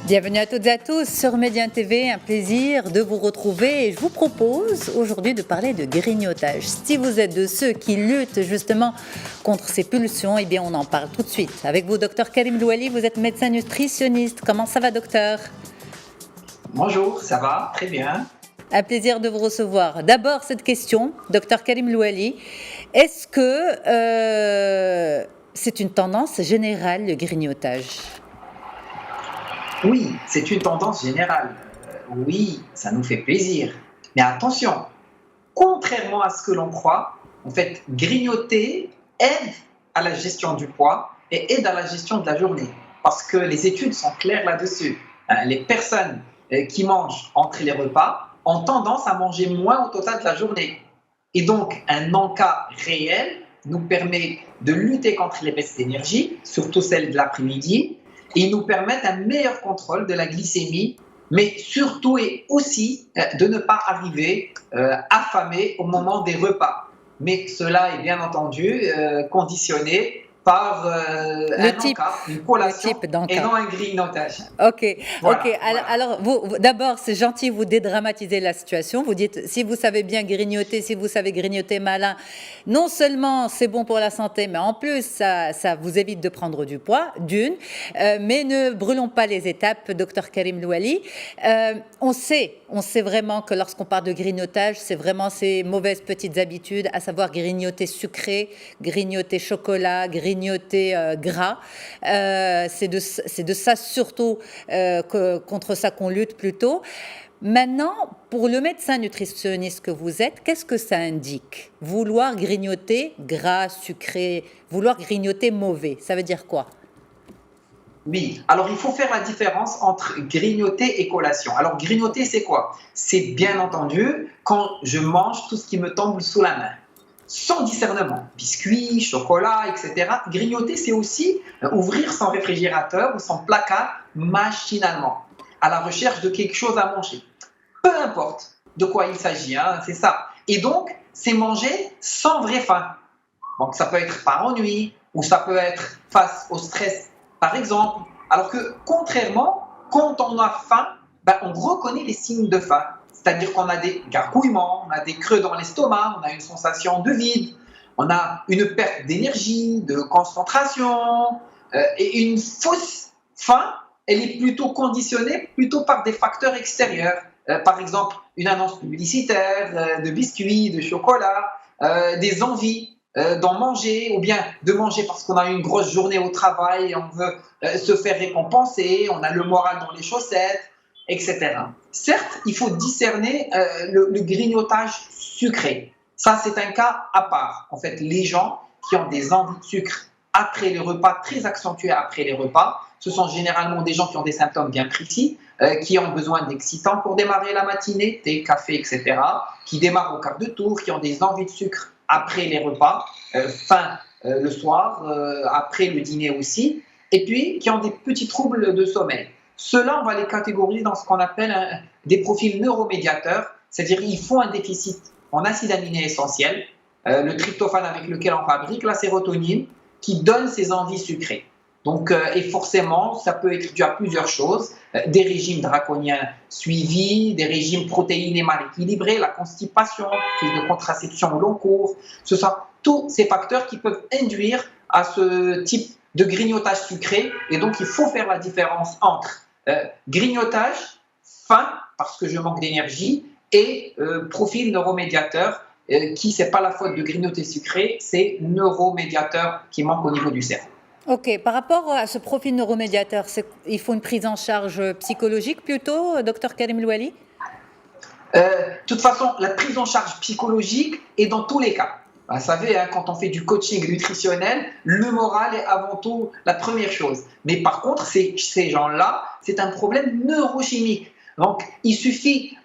Bienvenue à toutes et à tous sur Média TV, un plaisir de vous retrouver et je vous propose aujourd'hui de parler de grignotage. Si vous êtes de ceux qui luttent justement contre ces pulsions, eh bien on en parle tout de suite. Avec vous, docteur Karim Louali, vous êtes médecin nutritionniste. Comment ça va, docteur ? Bonjour, ça va, très bien. Un plaisir de vous recevoir. D'abord, cette question, docteur Karim Louali, est-ce que c'est une tendance générale, le grignotage ? Oui, c'est une tendance générale. Oui, ça nous fait plaisir. Mais attention, contrairement à ce que l'on croit, en fait, grignoter aide à la gestion du poids et aide à la gestion de la journée. Parce que les études sont claires là-dessus. Les personnes qui mangent entre les repas ont tendance à manger moins au total de la journée. Et donc, un encas réel nous permet de lutter contre les baisses d'énergie, surtout celles de l'après-midi, et nous permettent un meilleur contrôle de la glycémie, mais surtout et aussi de ne pas arriver affamé au moment des repas. Mais cela est bien entendu conditionné par un encas, une collation et non un grignotage. Ok, voilà, ok. Alors, vous, d'abord, c'est gentil, vous dédramatisez la situation. Vous dites, si vous savez bien grignoter, si vous savez grignoter malin, non seulement c'est bon pour la santé, mais en plus, ça vous évite de prendre du poids, mais ne brûlons pas les étapes, docteur Karim Louali. On sait vraiment que lorsqu'on parle de grignotage, c'est vraiment ces mauvaises petites habitudes, à savoir grignoter sucré, grignoter chocolat, grignoter gras. C'est de ça surtout contre ça qu'on lutte plutôt. Maintenant, pour le médecin nutritionniste que vous êtes, qu'est-ce que ça indique ? Vouloir grignoter gras, sucré, vouloir grignoter mauvais, ça veut dire quoi ? Oui, alors il faut faire la différence entre grignoter et collation. Alors grignoter, c'est quoi ? C'est bien entendu quand je mange tout ce qui me tombe sous la main, sans discernement, biscuits, chocolat, etc. Grignoter, c'est aussi ouvrir son réfrigérateur ou son placard machinalement, à la recherche de quelque chose à manger. Peu importe de quoi il s'agit, c'est ça. Et donc, c'est manger sans vraie faim. Donc ça peut être par ennui ou ça peut être face au stress, par exemple. Alors que contrairement, quand on a faim, on reconnaît les signes de faim. C'est-à-dire qu'on a des gargouillements, on a des creux dans l'estomac, on a une sensation de vide, on a une perte d'énergie, de concentration. Et une fausse faim, elle est plutôt conditionnée par des facteurs extérieurs. Par exemple, une annonce publicitaire de biscuits, de chocolat, des envies d'en manger, ou bien de manger parce qu'on a une grosse journée au travail et on veut se faire récompenser, on a le moral dans les chaussettes, etc. Certes, il faut discerner le grignotage sucré. Ça, c'est un cas à part. En fait, les gens qui ont des envies de sucre après les repas, très accentuées après les repas, ce sont généralement des gens qui ont des symptômes bien précis, qui ont besoin d'excitants pour démarrer la matinée, thé, café, etc., qui démarrent au quart de tour, qui ont des envies de sucre après les repas, faim le soir, après le dîner aussi, et puis qui ont des petits troubles de sommeil. Ceux-là, on va les catégoriser dans ce qu'on appelle des profils neuromédiateurs, c'est-à-dire qu'ils font un déficit en acides aminés essentiels, le tryptophane avec lequel on fabrique la sérotonine, qui donne ces envies sucrées. Donc, et forcément, ça peut être dû à plusieurs choses, des régimes draconiens suivis, des régimes protéinés mal équilibrés, la constipation, prise de contraception au long cours. Ce sont tous ces facteurs qui peuvent induire à ce type de grignotage sucré. Et donc, il faut faire la différence entre grignotage, faim, parce que je manque d'énergie, et profil neuromédiateur, qui, ce n'est pas la faute de grignoter sucré, c'est neuromédiateur qui manque au niveau du cerveau. Ok, par rapport à ce profil neuromédiateur, il faut une prise en charge psychologique plutôt, docteur Karim Louali ? De toute façon, la prise en charge psychologique est dans tous les cas. Vous savez, quand on fait du coaching nutritionnel, le moral est avant tout la première chose. Mais par contre, ces gens-là, c'est un problème neurochimique. Donc, il suffit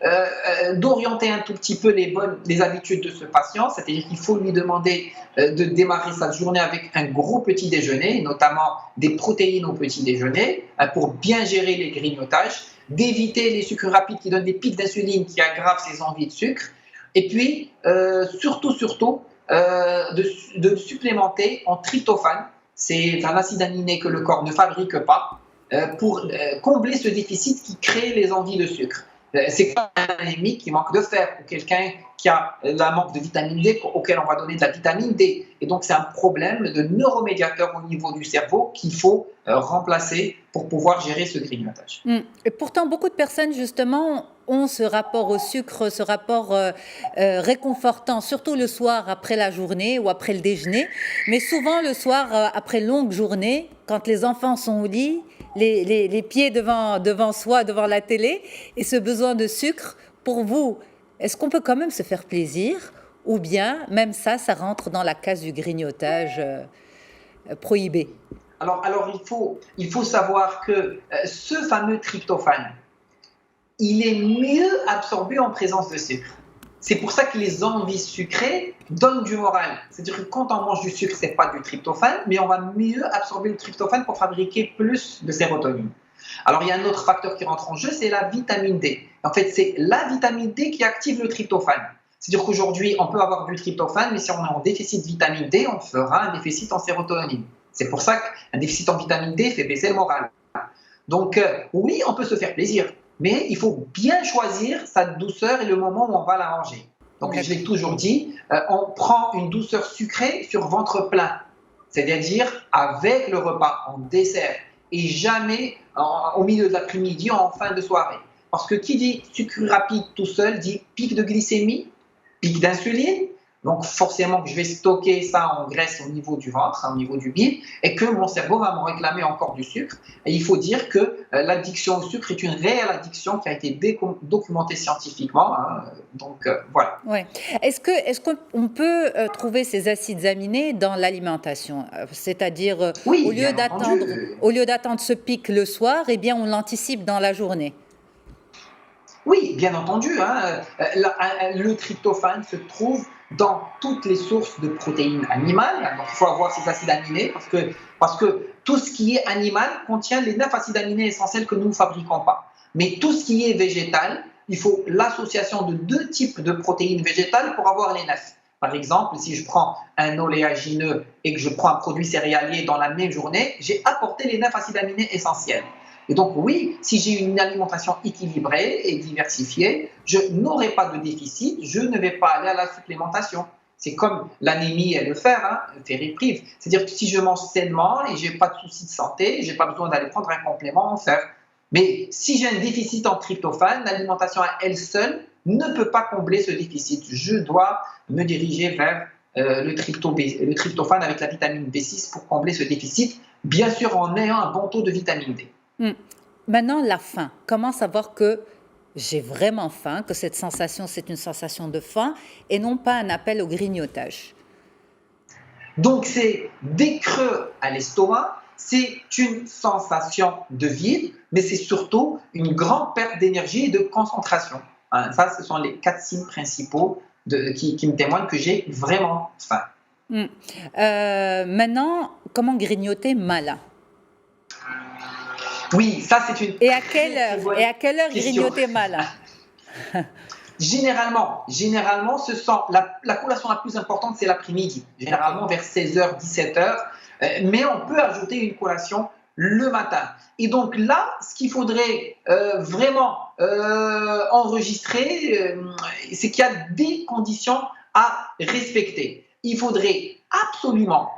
d'orienter un tout petit peu les habitudes de ce patient, c'est-à-dire qu'il faut lui demander de démarrer sa journée avec un gros petit déjeuner, notamment des protéines au petit déjeuner, pour bien gérer les grignotages, d'éviter les sucres rapides qui donnent des pics d'insuline qui aggravent ses envies de sucre, et puis surtout, de supplémenter en tryptophane. C'est un acide aminé que le corps ne fabrique pas, pour combler ce déficit qui crée les envies de sucre. C'est comme un anémique qui manque de fer ou quelqu'un qui a la manque de vitamine D auquel on va donner de la vitamine D. Et donc, c'est un problème de neuromédiateur au niveau du cerveau qu'il faut remplacer pour pouvoir gérer ce grignotage. Et pourtant, beaucoup de personnes, justement, ont ce rapport au sucre, ce rapport réconfortant, surtout le soir après la journée ou après le déjeuner. Mais souvent, le soir, après une longue journée, quand les enfants sont au lit, les pieds devant soi, devant la télé, et ce besoin de sucre, pour vous, est-ce qu'on peut quand même se faire plaisir ou bien même ça rentre dans la case du grignotage prohibé? Alors il faut savoir que ce fameux tryptophane, il est mieux absorbé en présence de sucre. C'est pour ça que les envies sucrées donnent du moral. C'est-à-dire que quand on mange du sucre, ce n'est pas du tryptophane, mais on va mieux absorber le tryptophane pour fabriquer plus de sérotonine. Alors, il y a un autre facteur qui rentre en jeu, c'est la vitamine D. En fait, c'est la vitamine D qui active le tryptophane. C'est-à-dire qu'aujourd'hui, on peut avoir du tryptophane, mais si on est en déficit de vitamine D, on fera un déficit en sérotonine. C'est pour ça qu'un déficit en vitamine D fait baisser le moral. Donc, oui, on peut se faire plaisir, mais il faut bien choisir sa douceur et le moment où on va la manger. Donc, je l'ai toujours dit, on prend une douceur sucrée sur ventre plein, c'est-à-dire avec le repas, en dessert, et jamais au milieu de l'après-midi ou en fin de soirée. Parce que qui dit sucre rapide tout seul dit pic de glycémie, pic d'insuline. Donc forcément que je vais stocker ça en graisse au niveau du ventre, au niveau du bide, et que mon cerveau va me réclamer encore du sucre. Et il faut dire que l'addiction au sucre est une réelle addiction qui a été documentée scientifiquement. Donc voilà. Ouais. Est-ce qu'on peut trouver ces acides aminés dans l'alimentation? C'est-à-dire, Oui, au lieu d'attendre ce pic le soir, eh bien, on l'anticipe dans la journée. Oui, bien entendu. Le tryptophane se trouve dans toutes les sources de protéines animales. Donc, il faut avoir ces acides aminés parce que tout ce qui est animal contient les 9 acides aminés essentiels que nous ne fabriquons pas. Mais tout ce qui est végétal, il faut l'association de 2 types de protéines végétales pour avoir les 9. Par exemple, si je prends un oléagineux et que je prends un produit céréalier dans la même journée, j'ai apporté les 9 acides aminés essentiels. Et donc oui, si j'ai une alimentation équilibrée et diversifiée, je n'aurai pas de déficit, je ne vais pas aller à la supplémentation. C'est comme l'anémie et le fer, le ferriprive. C'est-à-dire que si je mange sainement et je n'ai pas de soucis de santé, je n'ai pas besoin d'aller prendre un complément en fer. Mais si j'ai un déficit en tryptophane, l'alimentation à elle seule ne peut pas combler ce déficit. Je dois me diriger vers le tryptophane avec la vitamine B6 pour combler ce déficit, bien sûr en ayant un bon taux de vitamine D. Maintenant, la faim. Comment savoir que j'ai vraiment faim, que cette sensation, c'est une sensation de faim et non pas un appel au grignotage? Donc, c'est des creux à l'estomac, c'est une sensation de vide, mais c'est surtout une grande perte d'énergie et de concentration. Ça, ce sont les 4 signes principaux qui me témoignent que j'ai vraiment faim. Maintenant, comment grignoter malin? Oui, ça c'est une Et à quelle heure grignoter malin? Généralement, la collation la plus importante, c'est l'après-midi, généralement vers 16h, 17h, mais on peut ajouter une collation le matin. Et donc là, ce qu'il faudrait vraiment enregistrer, c'est qu'il y a des conditions à respecter. Il faudrait absolument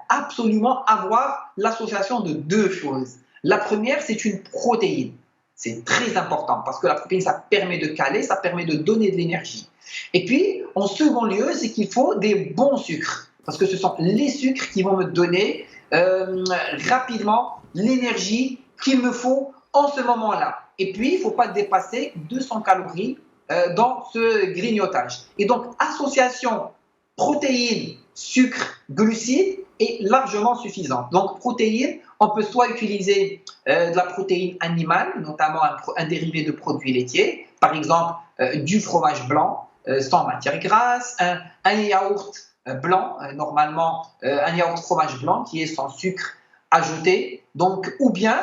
avoir l'association de 2 choses. La première, c'est une protéine. C'est très important parce que la protéine, ça permet de caler, ça permet de donner de l'énergie. Et puis, en second lieu, c'est qu'il faut des bons sucres parce que ce sont les sucres qui vont me donner rapidement l'énergie qu'il me faut en ce moment-là. Et puis, il ne faut pas dépasser 200 calories dans ce grignotage. Et donc, association protéines, sucre, glucides est largement suffisante. Donc, protéines, on peut soit utiliser de la protéine animale, notamment un dérivé de produits laitiers, par exemple du fromage blanc sans matière grasse, un yaourt blanc, normalement un yaourt fromage blanc qui est sans sucre ajouté, donc, ou bien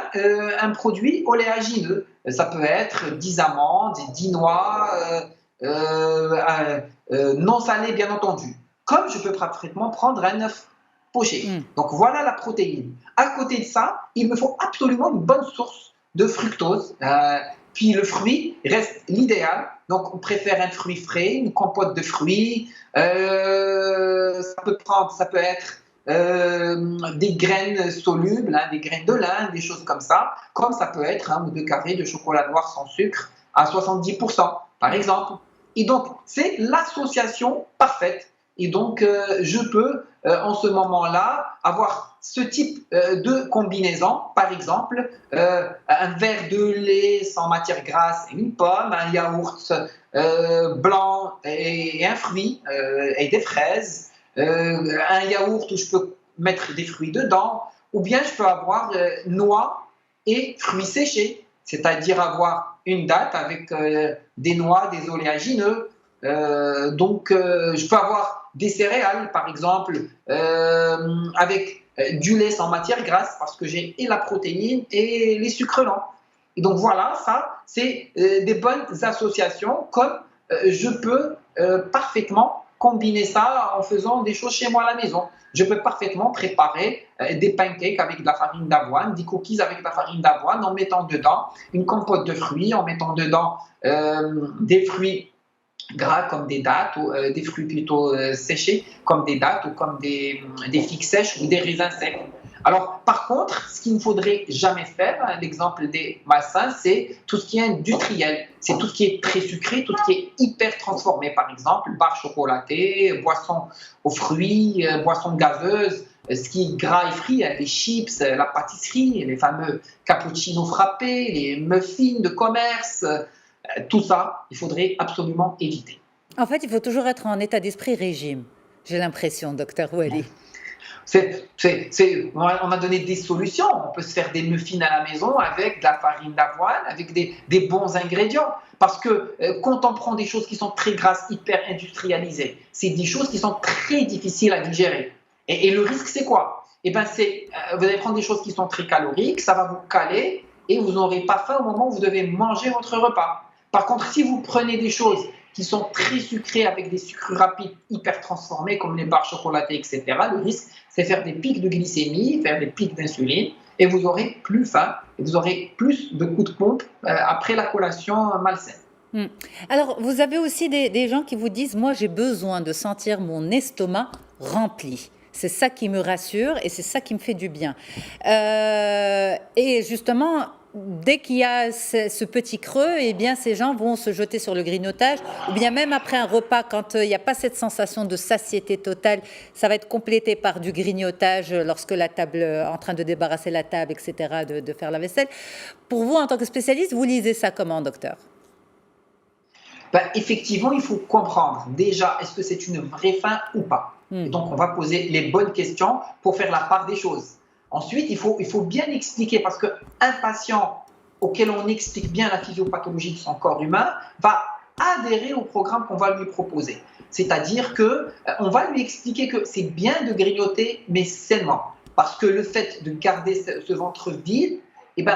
un produit oléagineux. Ça peut être 10 amandes, 10 noix, non salées bien entendu. Comme je peux parfaitement prendre un œuf poché. Donc voilà la protéine. À côté de ça, il me faut absolument une bonne source de fructose. Puis le fruit reste l'idéal. Donc, on préfère un fruit frais, une compote de fruits. Ça peut être des graines solubles, hein, des graines de lin, des choses comme ça. Comme ça peut être 1 ou 2 carrés de chocolat noir sans sucre à 70%, par exemple. Et donc, c'est l'association parfaite. Et donc, je peux, en ce moment-là, avoir ce type de combinaison. Par exemple, un verre de lait sans matière grasse et une pomme, un yaourt blanc et un fruit et des fraises, un yaourt où je peux mettre des fruits dedans, ou bien je peux avoir noix et fruits séchés, c'est-à-dire avoir une date avec des noix, des oléagineux. Je peux avoir des céréales, par exemple, avec du lait sans matière grasse, parce que j'ai et la protéine et les sucres lents. Et donc voilà, ça, c'est des bonnes associations, comme je peux parfaitement combiner ça en faisant des choses chez moi à la maison. Je peux parfaitement préparer des pancakes avec de la farine d'avoine, des cookies avec de la farine d'avoine, en mettant dedans une compote de fruits, en mettant dedans des fruits gras comme des dattes, ou des fruits plutôt séchés comme des dattes, ou comme des figues sèches ou des raisins secs. Alors, par contre, ce qu'il ne faudrait jamais faire, l'exemple des malsains, c'est tout ce qui est industriel. C'est tout ce qui est très sucré, tout ce qui est hyper transformé. Par exemple, barres chocolatées, boissons aux fruits, boissons gazeuses, ce qui est gras et frit, les chips, la pâtisserie, les fameux cappuccinos frappés, les muffins de commerce. Tout ça, il faudrait absolument éviter. En fait, il faut toujours être en état d'esprit régime, j'ai l'impression, docteur Ouali. On a donné des solutions. On peut se faire des muffins à la maison avec de la farine d'avoine, avec des bons ingrédients. Parce que quand on prend des choses qui sont très grasses, hyper industrialisées, c'est des choses qui sont très difficiles à digérer. Et le risque, c'est quoi? Vous allez prendre des choses qui sont très caloriques, ça va vous caler et vous n'aurez pas faim au moment où vous devez manger votre repas. Par contre, si vous prenez des choses qui sont très sucrées avec des sucres rapides hyper transformés comme les barres chocolatées, etc., le risque, c'est faire des pics de glycémie, faire des pics d'insuline et vous aurez plus faim et vous aurez plus de coups de pompe après la collation malsaine. Alors, vous avez aussi des gens qui vous disent « Moi, j'ai besoin de sentir mon estomac rempli ». C'est ça qui me rassure et c'est ça qui me fait du bien. Et justement, dès qu'il y a ce petit creux, eh bien, ces gens vont se jeter sur le grignotage. Ou bien même après un repas, quand il n'y a pas cette sensation de satiété totale, ça va être complété par du grignotage lorsque la table, en train de débarrasser la table, etc., de faire la vaisselle. Pour vous, en tant que spécialiste, vous lisez ça comment, docteur ? Effectivement, il faut comprendre déjà, est-ce que c'est une vraie faim ou pas? Et donc, on va poser les bonnes questions pour faire la part des choses. Ensuite, il faut bien expliquer, parce qu'un patient auquel on explique bien la physiopathologie de son corps humain va adhérer au programme qu'on va lui proposer. C'est-à-dire qu'on va lui expliquer que c'est bien de grignoter, mais sainement. Parce que le fait de garder ce ventre vide,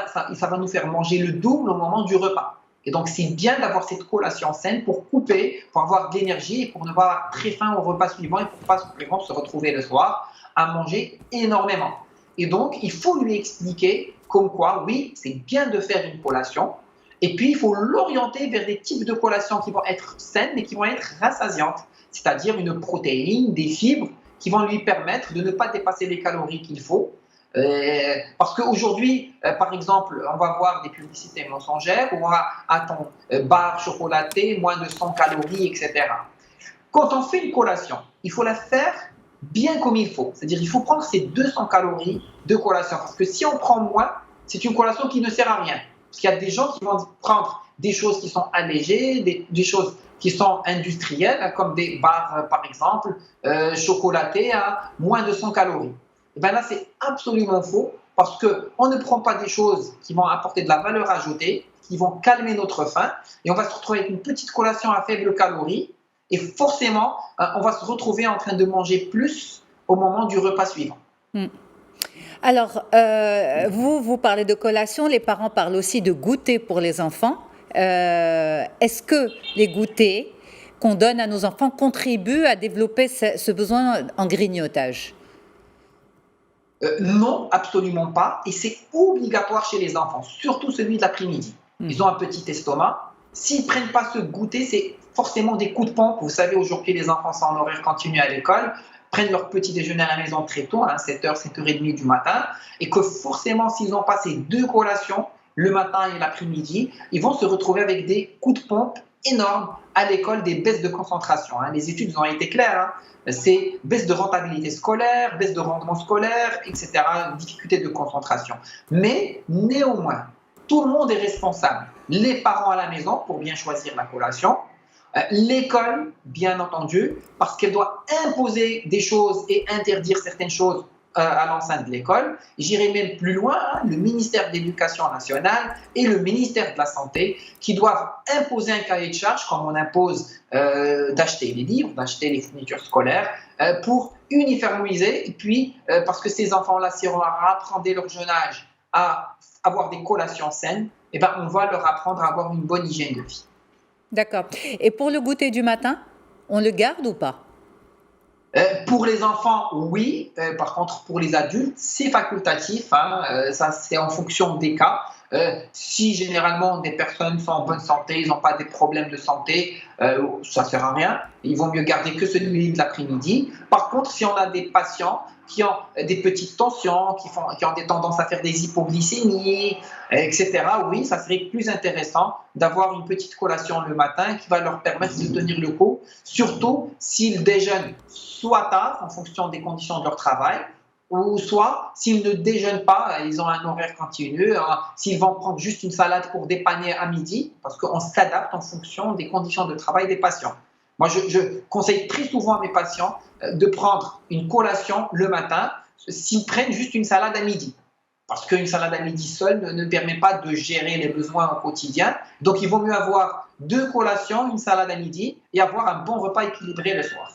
ça va nous faire manger le double au moment du repas. Et donc, c'est bien d'avoir cette collation saine pour couper, pour avoir de l'énergie et pour ne pas avoir très faim au repas suivant et pour ne pas simplement se retrouver le soir à manger énormément. Et donc, il faut lui expliquer comme quoi, oui, c'est bien de faire une collation. Et puis, il faut l'orienter vers des types de collations qui vont être saines mais qui vont être rassasiantes. C'est-à-dire une protéine, des fibres qui vont lui permettre de ne pas dépasser les calories qu'il faut. Parce qu'aujourd'hui, par exemple, on va voir des publicités mensongères où on va attendre barre chocolatée, moins de 100 calories, etc. Quand on fait une collation, il faut la faire bien comme il faut. C'est-à-dire il faut prendre ces 200 calories de collation. Parce que si on prend moins, c'est une collation qui ne sert à rien. Parce qu'il y a des gens qui vont prendre des choses qui sont allégées, des choses qui sont industrielles, comme des barres, par exemple, chocolatées à moins de 100 calories. Et bien là, c'est absolument faux parce qu'on ne prend pas des choses qui vont apporter de la valeur ajoutée, qui vont calmer notre faim, et on va se retrouver avec une petite collation à faible calorie, et forcément, on va se retrouver en train de manger plus au moment du repas suivant. Alors, vous parlez de collation, les parents parlent aussi de goûter pour les enfants. Est-ce que les goûters qu'on donne à nos enfants contribuent à développer ce besoin en grignotage ? Non, absolument pas. Et c'est obligatoire chez les enfants, surtout celui de l'après-midi. Ils ont un petit estomac. S'ils ne prennent pas ce goûter, c'est forcément des coups de pompe. Vous savez, aujourd'hui, les enfants sont en horaire continu à l'école, prennent leur petit déjeuner à la maison très tôt, à 7h, 7h30 du matin, et que forcément, s'ils n'ont pas ces deux collations, le matin et l'après-midi, ils vont se retrouver avec des coups de pompe énormes à l'école, des baisses de concentration. Les études ont été claires. C'est baisse de rentabilité scolaire, baisse de rendement scolaire, etc., difficulté de concentration. Mais néanmoins, tout le monde est responsable. Les parents à la maison pour bien choisir la collation, l'école, bien entendu, parce qu'elle doit imposer des choses et interdire certaines choses à l'enceinte de l'école. J'irai même plus loin, le ministère de l'Éducation nationale et le ministère de la Santé qui doivent imposer un cahier de charges, comme on impose d'acheter les livres, d'acheter les fournitures scolaires, pour uniformiser. Et puis, parce que ces enfants-là, si on leur apprend dès leur jeune âge à avoir des collations saines, eh ben, on va leur apprendre à avoir une bonne hygiène de vie. D'accord. Et pour le goûter du matin, on le garde ou pas? Pour les enfants, oui. Par contre, pour les adultes, c'est facultatif. Ça, c'est en fonction des cas. Si généralement des personnes sont en bonne santé, ils n'ont pas des problèmes de santé, ça ne sert à rien. Il vaut mieux garder que celui de l'après-midi. Par contre, si on a des patients qui ont des petites tensions, qui ont des tendances à faire des hypoglycémies, etc., oui, ça serait plus intéressant d'avoir une petite collation le matin qui va leur permettre de tenir le coup, surtout s'ils déjeunent soit tard, en fonction des conditions de leur travail, ou soit s'ils ne déjeunent pas, ils ont un horaire continu, s'ils vont prendre juste une salade pour dépanner à midi, parce qu'on s'adapte en fonction des conditions de travail des patients. Moi, je conseille très souvent à mes patients de prendre une collation le matin s'ils prennent juste une salade à midi. Parce qu'une salade à midi seule ne permet pas de gérer les besoins au quotidien. Donc, il vaut mieux avoir 2 collations, une salade à midi, et avoir un bon repas équilibré le soir.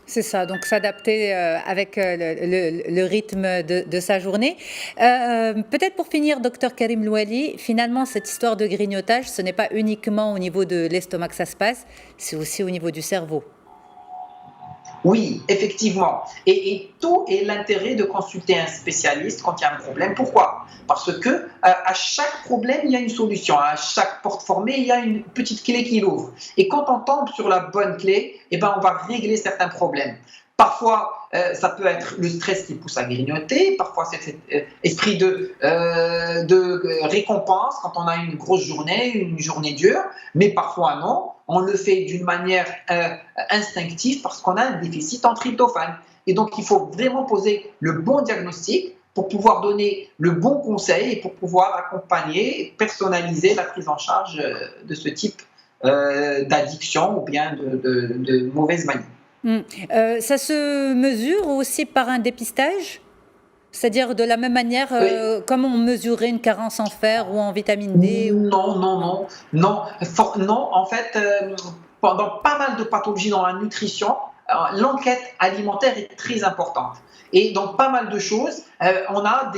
C'est ça, donc s'adapter avec le rythme de sa journée. Peut-être pour finir, docteur Karim Louali, finalement, cette histoire de grignotage, ce n'est pas uniquement au niveau de l'estomac que ça se passe, c'est aussi au niveau du cerveau. Oui, effectivement. Et tout est l'intérêt de consulter un spécialiste quand il y a un problème. Pourquoi? Parce que à chaque problème, il y a une solution. À chaque porte fermée, il y a une petite clé qui l'ouvre. Et quand on tombe sur la bonne clé, eh ben, on va régler certains problèmes. Parfois, ça peut être le stress qui pousse à grignoter. Parfois, c'est cet esprit de récompense quand on a une grosse journée, une journée dure. Mais parfois, non. On le fait d'une manière instinctive parce qu'on a un déficit en tryptophane. Et donc, il faut vraiment poser le bon diagnostic pour pouvoir donner le bon conseil et pour pouvoir accompagner et personnaliser la prise en charge de ce type d'addiction ou bien de mauvaise manie. Ça se mesure aussi par un dépistage? C'est-à-dire de la même manière, Oui. comme on mesurait une carence en fer ou en vitamine D? Non. En fait, pendant pas mal de pathologies dans la nutrition, l'enquête alimentaire est très importante. Et dans pas mal de choses, on a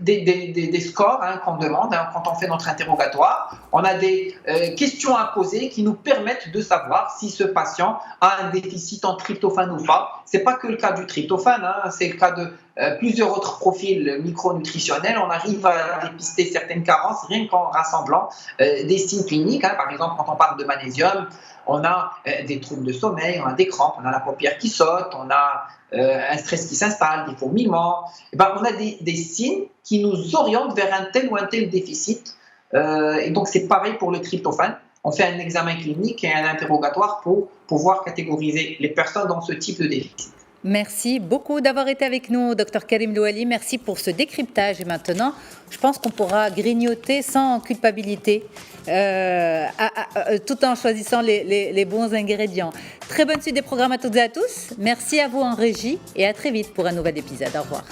des scores qu'on demande quand on fait notre interrogatoire. On a des questions à poser qui nous permettent de savoir si ce patient a un déficit en tryptophane ou pas. Ce n'est pas que le cas du tryptophane, c'est le cas de plusieurs autres profils micronutritionnels. On arrive à dépister certaines carences rien qu'en rassemblant des signes cliniques. Par exemple, quand on parle de magnésium, on a des troubles de sommeil, on a des crampes, on a la paupière qui saute, on a un stress qui s'installe, des fourmillements. On a des signes qui nous orientent vers un tel ou un tel déficit. Et donc, c'est pareil pour le tryptophane. On fait un examen clinique et un interrogatoire pour pouvoir catégoriser les personnes dans ce type de déficit. Merci beaucoup d'avoir été avec nous, Dr Karim Louali. Merci pour ce décryptage. Et maintenant, je pense qu'on pourra grignoter sans culpabilité, tout en choisissant les bons ingrédients. Très bonne suite des programmes à toutes et à tous. Merci à vous en régie et à très vite pour un nouvel épisode. Au revoir.